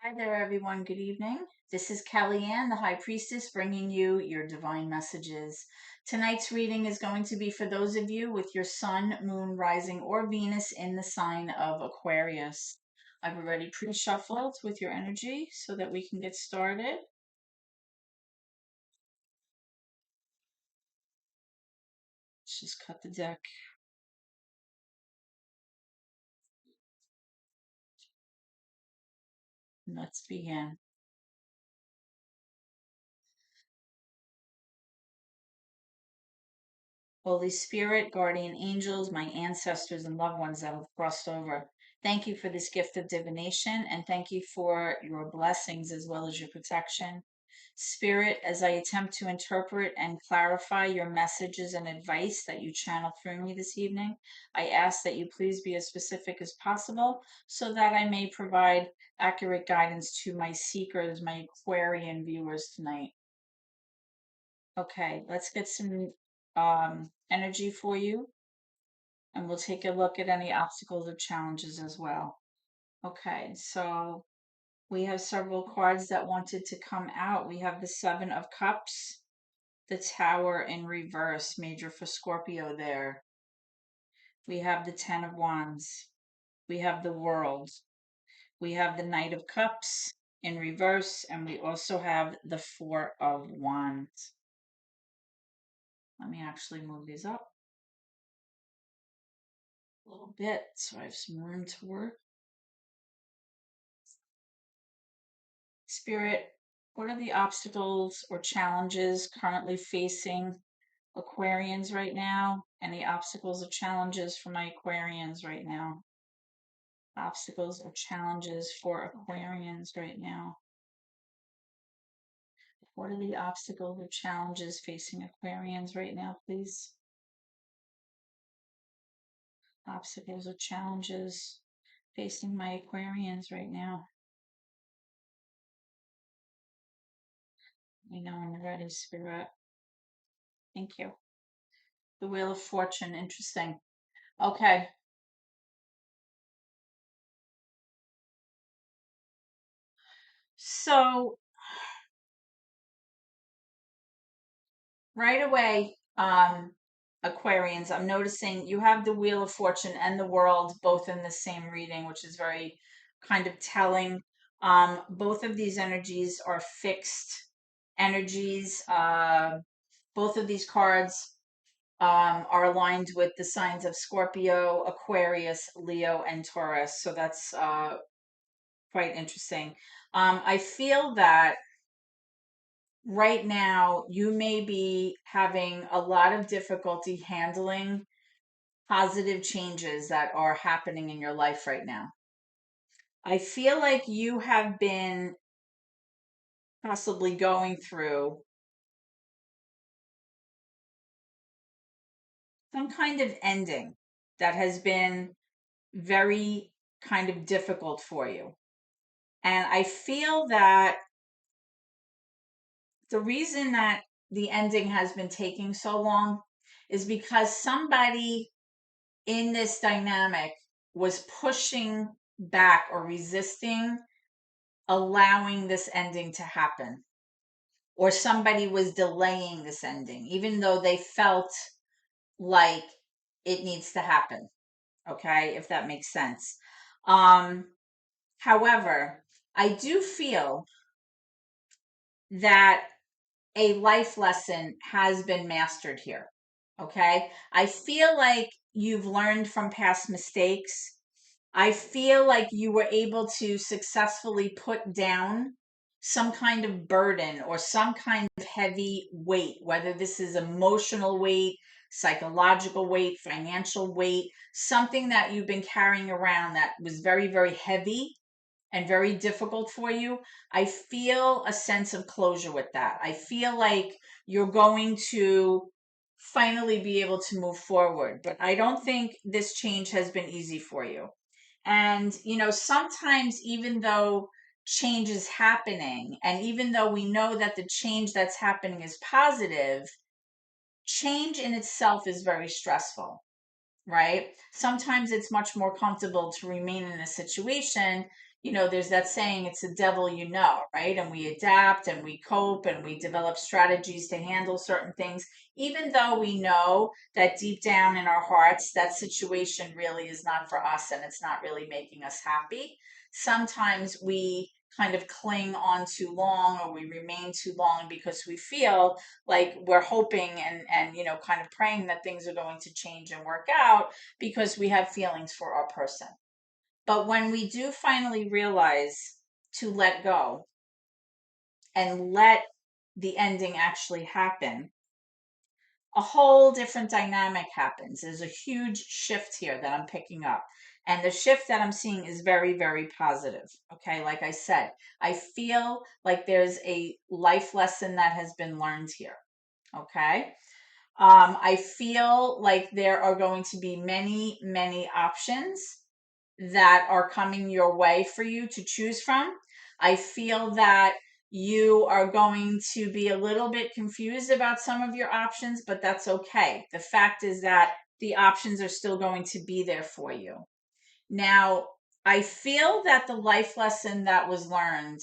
Hi there, everyone. Good evening. This is Kellyanne, the High Priestess, bringing you your divine messages. Tonight's reading is going to be for those of you with your sun, moon, rising, or Venus in the sign of Aquarius. I've already pre-shuffled with your energy so that we can get started. Let's just cut the deck. And let's begin. Holy Spirit, guardian angels, my ancestors and loved ones that have crossed over, thank you for this gift of divination and thank you for your blessings as well as your protection. Spirit, as I attempt to interpret and clarify your messages and advice that you channel through me this evening, I ask that you please be as specific as possible so that I may provide accurate guidance to my seekers, my Aquarian viewers tonight. Okay, let's get some energy for you, and we'll take a look at any obstacles or challenges as well. Okay, so we have several cards that wanted to come out. We have the Seven of Cups, the Tower in reverse, major for Scorpio there. We have the Ten of Wands. We have the World. We have the Knight of Cups in reverse, and we also have the Four of Wands. Let me actually move these up a little bit so I have some room to work. Spirit, what are the obstacles or challenges currently facing Aquarians right now? Any obstacles or challenges for my Aquarians right now? Obstacles or challenges for Aquarians right now? What are the obstacles or challenges facing Aquarians right now, please? Obstacles or challenges facing my Aquarians right now. I know I'm ready, Spirit. Thank you. The Wheel of Fortune, interesting. Okay. So right away, Aquarians, I'm noticing you have the Wheel of Fortune and the World both in the same reading, which is very kind of telling. Both of these energies are fixed energies. Both of these cards are aligned with the signs of Scorpio, Aquarius, Leo, and Taurus. So that's quite interesting. I feel that right now you may be having a lot of difficulty handling positive changes that are happening in your life right now. I feel like you have been possibly going through some kind of ending that has been very kind of difficult for you. And I feel that the reason that the ending has been taking so long is because somebody in this dynamic was pushing back or resisting allowing this ending to happen, or somebody was delaying this ending, even though they felt like it needs to happen. Okay, if that makes sense. However, I do feel that a life lesson has been mastered here. Okay. I feel like you've learned from past mistakes. I feel like you were able to successfully put down some kind of burden or some kind of heavy weight, whether this is emotional weight, psychological weight, financial weight, something that you've been carrying around that was very, very heavy and very difficult for you. I feel a sense of closure with that. I feel like you're going to finally be able to move forward, but I don't think this change has been easy for you. And, sometimes even though change is happening, and even though we know that the change that's happening is positive, change in itself is very stressful, right? Sometimes it's much more comfortable to remain in a situation, there's that saying, it's the devil, right? And we adapt and we cope and we develop strategies to handle certain things, even though we know that deep down in our hearts, that situation really is not for us and it's not really making us happy. Sometimes we kind of cling on too long, or we remain too long because we feel like we're hoping and kind of praying that things are going to change and work out because we have feelings for our person. But when we do finally realize to let go and let the ending actually happen, a whole different dynamic happens. There's a huge shift here that I'm picking up. And the shift that I'm seeing is very, very positive. Okay. Like I said, I feel like there's a life lesson that has been learned here. Okay. I feel like there are going to be many, many options that are coming your way for you to choose from. I feel that you are going to be a little bit confused about some of your options, but that's okay. The fact is that the options are still going to be there for you. Now, I feel that the life lesson that was learned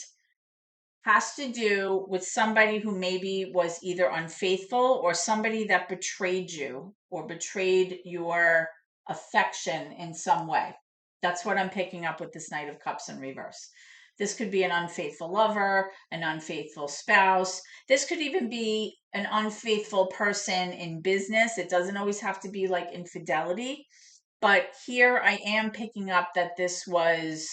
has to do with somebody who maybe was either unfaithful or somebody that betrayed you or betrayed your affection in some way. That's what I'm picking up with this Knight of Cups in reverse. This could be an unfaithful lover, an unfaithful spouse. This could even be an unfaithful person in business. It doesn't always have to be like infidelity. But here I am picking up that this was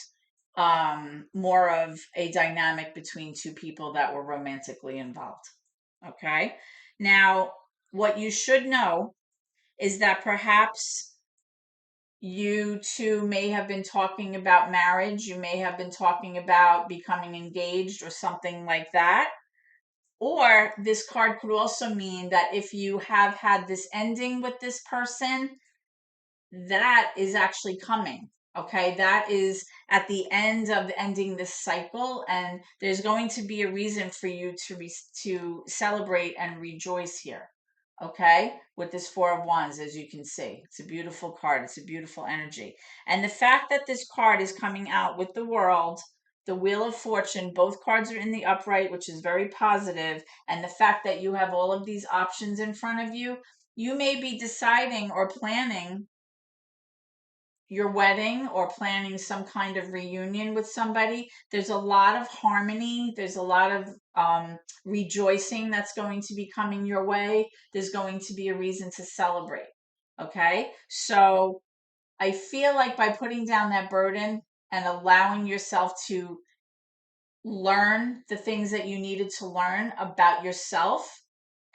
more of a dynamic between two people that were romantically involved. Okay. Now, what you should know is that perhaps you two may have been talking about marriage. You may have been talking about becoming engaged or something like that. Or this card could also mean that if you have had this ending with this person, that is actually coming. Okay, that is at the end of ending this cycle, and there's going to be a reason for you to celebrate and rejoice here. Okay, with this Four of Wands, as you can see, it's a beautiful card. It's a beautiful energy, and the fact that this card is coming out with the World, the Wheel of Fortune, both cards are in the upright, which is very positive, and the fact that you have all of these options in front of you, you may be deciding or planning your wedding or planning some kind of reunion with somebody. There's a lot of harmony. There's a lot of rejoicing that's going to be coming your way. There's going to be a reason to celebrate. Okay. So I feel like by putting down that burden and allowing yourself to learn the things that you needed to learn about yourself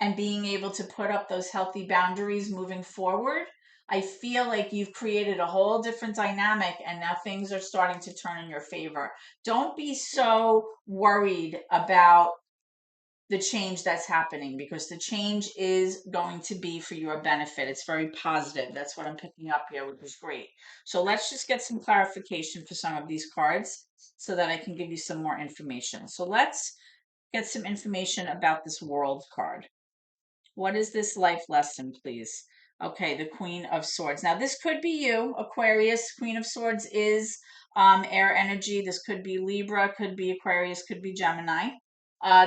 and being able to put up those healthy boundaries moving forward, I feel like you've created a whole different dynamic and now things are starting to turn in your favor. Don't be so worried about the change that's happening, because the change is going to be for your benefit. It's very positive. That's what I'm picking up here, which is great. So let's just get some clarification for some of these cards so that I can give you some more information. So let's get some information about this World card. What is this life lesson, please? Okay, the Queen of Swords. Now, this could be you, Aquarius. Queen of Swords is air energy. This could be Libra, could be Aquarius, could be Gemini.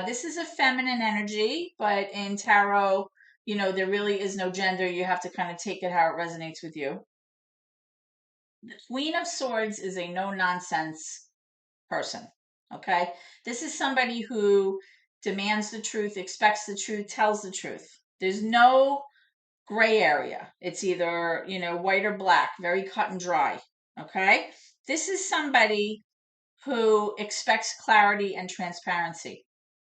This is a feminine energy, but in tarot, there really is no gender. You have to kind of take it how it resonates with you. The Queen of Swords is a no-nonsense person, okay? This is somebody who demands the truth, expects the truth, tells the truth. There's no gray area. It's either, white or black, very cut and dry, okay? This is somebody who expects clarity and transparency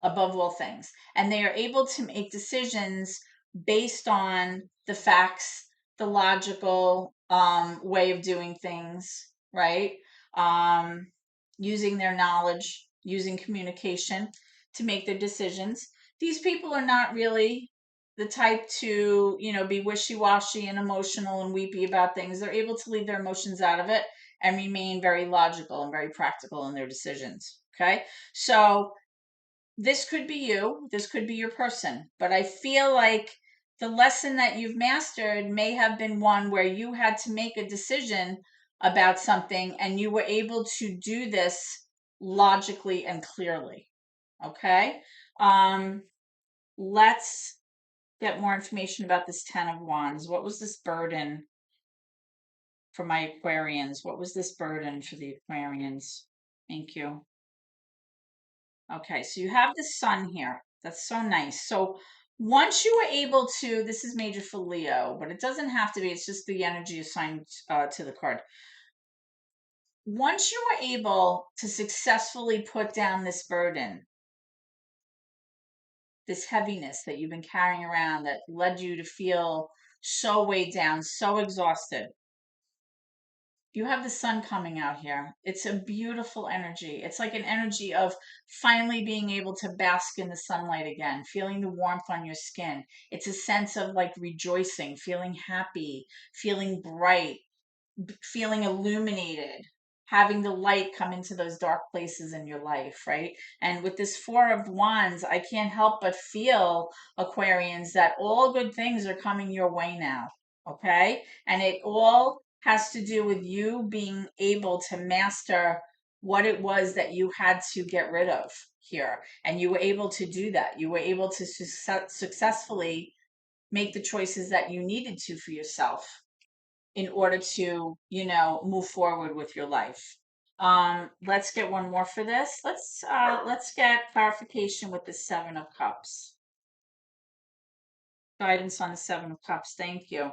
above all things. And they are able to make decisions based on the facts, the logical way of doing things, right? Um, Using their knowledge, using communication to make their decisions. These people are not really the type to, be wishy-washy and emotional and weepy about things. They're able to leave their emotions out of it and remain very logical and very practical in their decisions. Okay. So this could be you, this could be your person, but I feel like the lesson that you've mastered may have been one where you had to make a decision about something, and you were able to do this logically and clearly. Okay. Let's get more information about this Ten of Wands. What was this burden for my Aquarians? What was this burden for the Aquarians? Thank you. Okay, so you have the sun here. That's so nice. So once you were able to, this is major for Leo, but it doesn't have to be. It's just the energy assigned to the card. Once you were able to successfully put down this burden, this heaviness that you've been carrying around that led you to feel so weighed down, so exhausted, you have the sun coming out here. It's a beautiful energy. It's like an energy of finally being able to bask in the sunlight again, feeling the warmth on your skin. It's a sense of like rejoicing, feeling happy, feeling bright, feeling illuminated, having the light come into those dark places in your life, right? And with this Four of Wands, I can't help but feel, Aquarians, that all good things are coming your way now, okay? And it all has to do with you being able to master what it was that you had to get rid of here. And you were able to do that. You were able to successfully make the choices that you needed to for yourself in order to, move forward with your life. Let's get one more for this. Let's get clarification with the Seven of Cups. Guidance on the Seven of Cups. Thank you.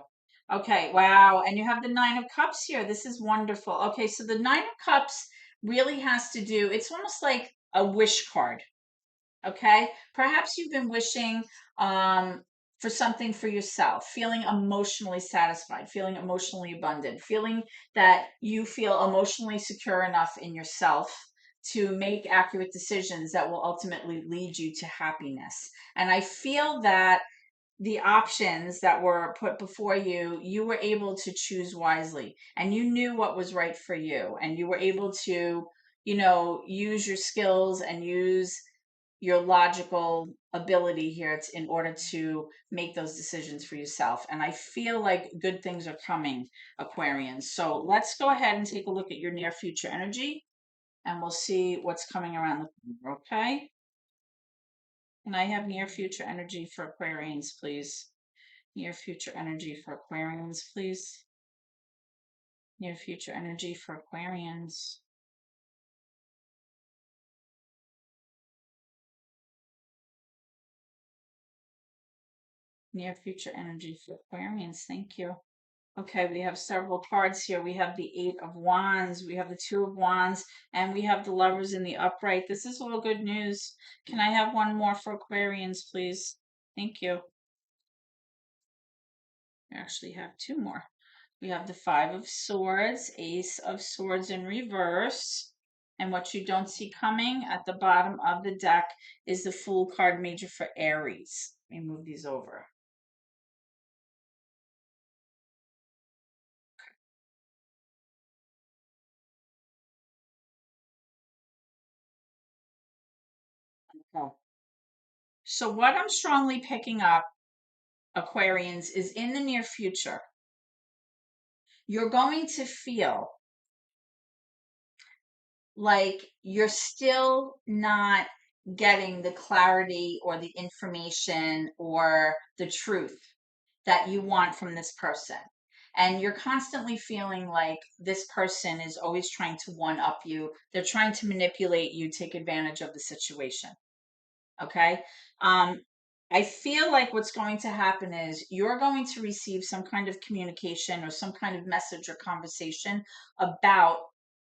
Okay, wow. And you have the Nine of Cups here. This is wonderful. Okay, so the Nine of Cups really has to do, it's almost like a wish card. Okay, perhaps you've been wishing for something for yourself, feeling emotionally satisfied, feeling emotionally abundant, feeling that you feel emotionally secure enough in yourself to make accurate decisions that will ultimately lead you to happiness. And I feel that the options that were put before you, you were able to choose wisely, and you knew what was right for you, and you were able to, use your skills and use your logical ability here in order to make those decisions for yourself. And I feel like good things are coming, Aquarians. So let's go ahead and take a look at your near future energy, and we'll see what's coming around the corner, okay? And I have near future energy for Aquarians, please. Near future energy for Aquarians, please. Near future energy for Aquarians. Near future energy for Aquarians. Thank you. Okay, we have several cards here. We have the Eight of Wands, we have the Two of Wands, and we have the Lovers in the upright. This is all good news. Can I have one more for Aquarians, please? Thank you. We actually have two more. We have the Five of Swords, Ace of Swords in reverse. And what you don't see coming at the bottom of the deck is the Fool card, major for Aries. Let me move these over. Okay. So what I'm strongly picking up, Aquarians, is in the near future, you're going to feel like you're still not getting the clarity or the information or the truth that you want from this person. And you're constantly feeling like this person is always trying to one up you. They're trying to manipulate you, take advantage of the situation. Okay. Um, I feel like what's going to happen is you're going to receive some kind of communication or some kind of message or conversation about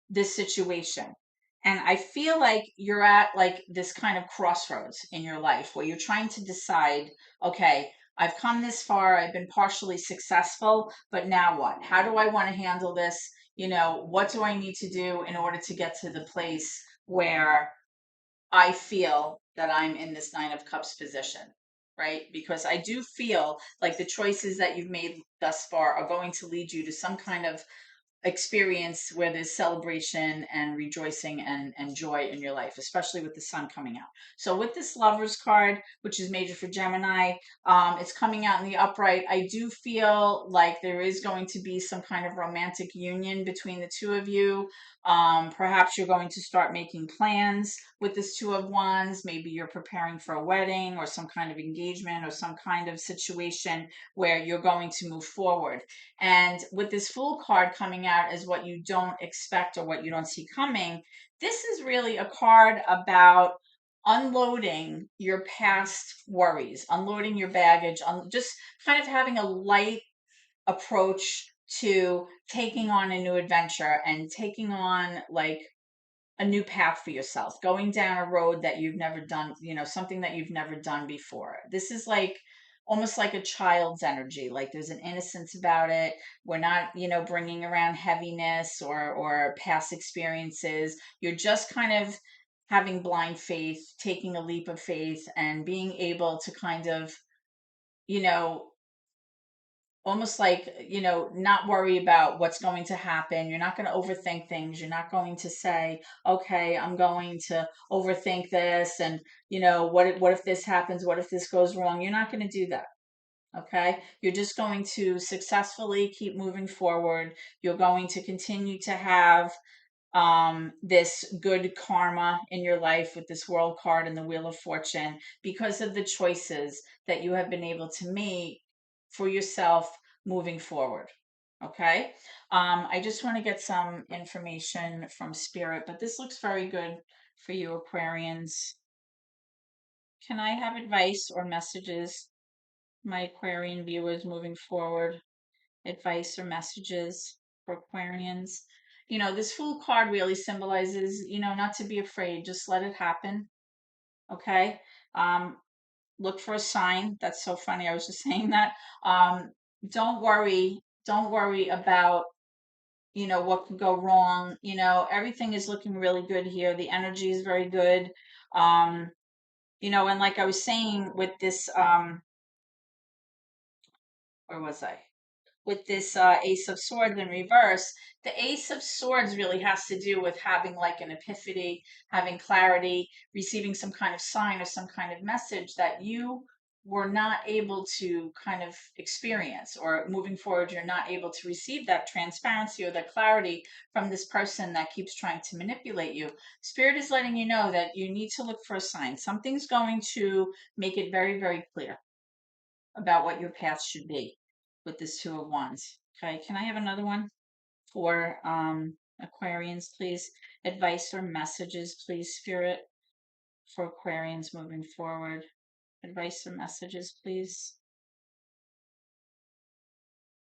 this situation. And I feel like you're at like this kind of crossroads in your life where you're trying to decide, okay, I've come this far, I've been partially successful, but now what? How do I want to handle this? What do I need to do in order to get to the place where I feel that I'm in this Nine of Cups position, right? Because I do feel like the choices that you've made thus far are going to lead you to some kind of experience where there's celebration and rejoicing and joy in your life, especially with the sun coming out. So with this Lovers card, which is major for Gemini, it's coming out in the upright. I do feel like there is going to be some kind of romantic union between the two of you. Perhaps you're going to start making plans with this Two of Wands. Maybe you're preparing for a wedding or some kind of engagement or some kind of situation where you're going to move forward. And with this Fool card coming out as what you don't expect or what you don't see coming, this is really a card about unloading your past worries, unloading your baggage, just kind of having a light approach to taking on a new adventure and taking on like a new path for yourself, going down a road that you've never done, something that you've never done before. This is like almost like a child's energy. Like there's an innocence about it. We're not, bringing around heaviness or past experiences. You're just kind of having blind faith, taking a leap of faith and being able to kind of, you know, almost like, not worry about what's going to happen. You're not going to overthink things. You're not going to say, okay, I'm going to overthink this and, what if this happens? What if this goes wrong? You're not going to do that. Okay. You're just going to successfully keep moving forward. You're going to continue to have this good karma in your life with this World card and the Wheel of Fortune because of the choices that you have been able to make for yourself moving forward. Okay. I just want to get some information from Spirit, but this looks very good for you, Aquarians. Can I have advice or messages, my Aquarian viewers, moving forward? Advice or messages for Aquarians. This Fool card really symbolizes, not to be afraid, just let it happen. Okay. Um, look for a sign. That's so funny. I was just saying that. Don't worry. Don't worry about, what could go wrong. Everything is looking really good here. The energy is very good. Um, and like I was saying with this, where was I? With this Ace of Swords in reverse, the Ace of Swords really has to do with having like an epiphany, having clarity, receiving some kind of sign or some kind of message that you were not able to kind of experience, or moving forward, you're not able to receive that transparency or that clarity from this person that keeps trying to manipulate you. Spirit is letting you know that you need to look for a sign. Something's going to make it very, very clear about what your path should be with this Two of Wands. Okay, can I have another one for Aquarians, please? Advice or messages, please, Spirit, for Aquarians moving forward. Advice or messages, please.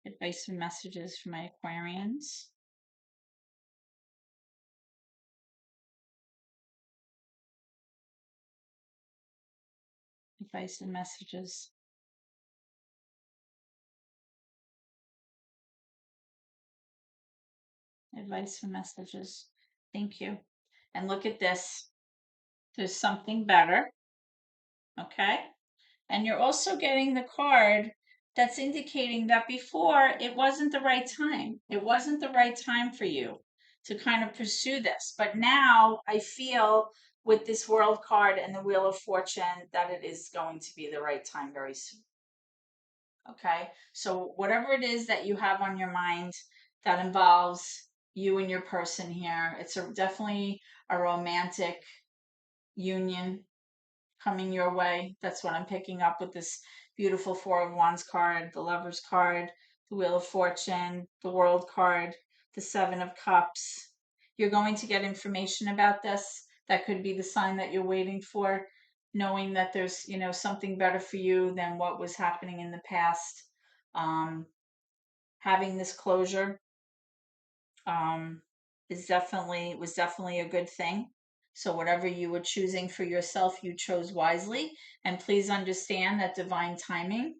Advice and messages for my Aquarians. Advice and messages. Advice and messages. Thank you. And look at this. There's something better. Okay. And you're also getting the card that's indicating that before it wasn't the right time. It wasn't the right time for you to kind of pursue this. But now I feel with this World card and the Wheel of Fortune that it is going to be the right time very soon. Okay. So whatever it is that you have on your mind that involves you and your person here, it's definitely a romantic union coming your way. That's what I'm picking up with this beautiful Four of Wands card, the Lovers card, the Wheel of Fortune, the World card, the Seven of Cups. You're going to get information about this. That could be the sign that you're waiting for, knowing that there's, something better for you than what was happening in the past. Um, having this closure um, was definitely a good thing. So whatever you were choosing for yourself, you chose wisely. And please understand that divine timing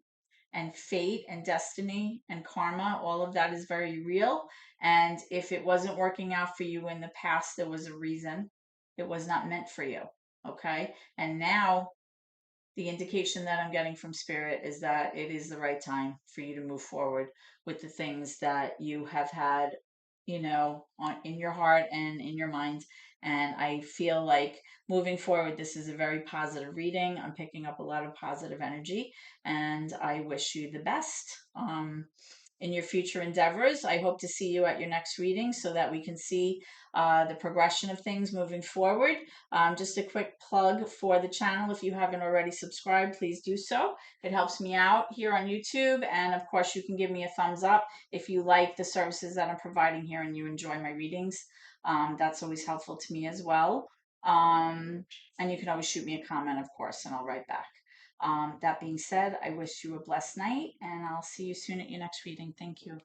and fate and destiny and karma, all of that is very real. And if it wasn't working out for you in the past, there was a reason. It was not meant for you. Okay. And now the indication that I'm getting from Spirit is that it is the right time for you to move forward with the things that you have had, in your heart and in your mind. And I feel like moving forward, this is a very positive reading. I'm picking up a lot of positive energy, and I wish you the best. In your future endeavors. I hope to see you at your next reading so that we can see the progression of things moving forward. Just a quick plug for the channel. If you haven't already subscribed, please do so. It helps me out here on YouTube. And of course, you can give me a thumbs up if you like the services that I'm providing here and you enjoy my readings. That's always helpful to me as well. And you can always shoot me a comment, of course, and I'll write back. That being said, I wish you a blessed night, and I'll see you soon at your next reading. Thank you.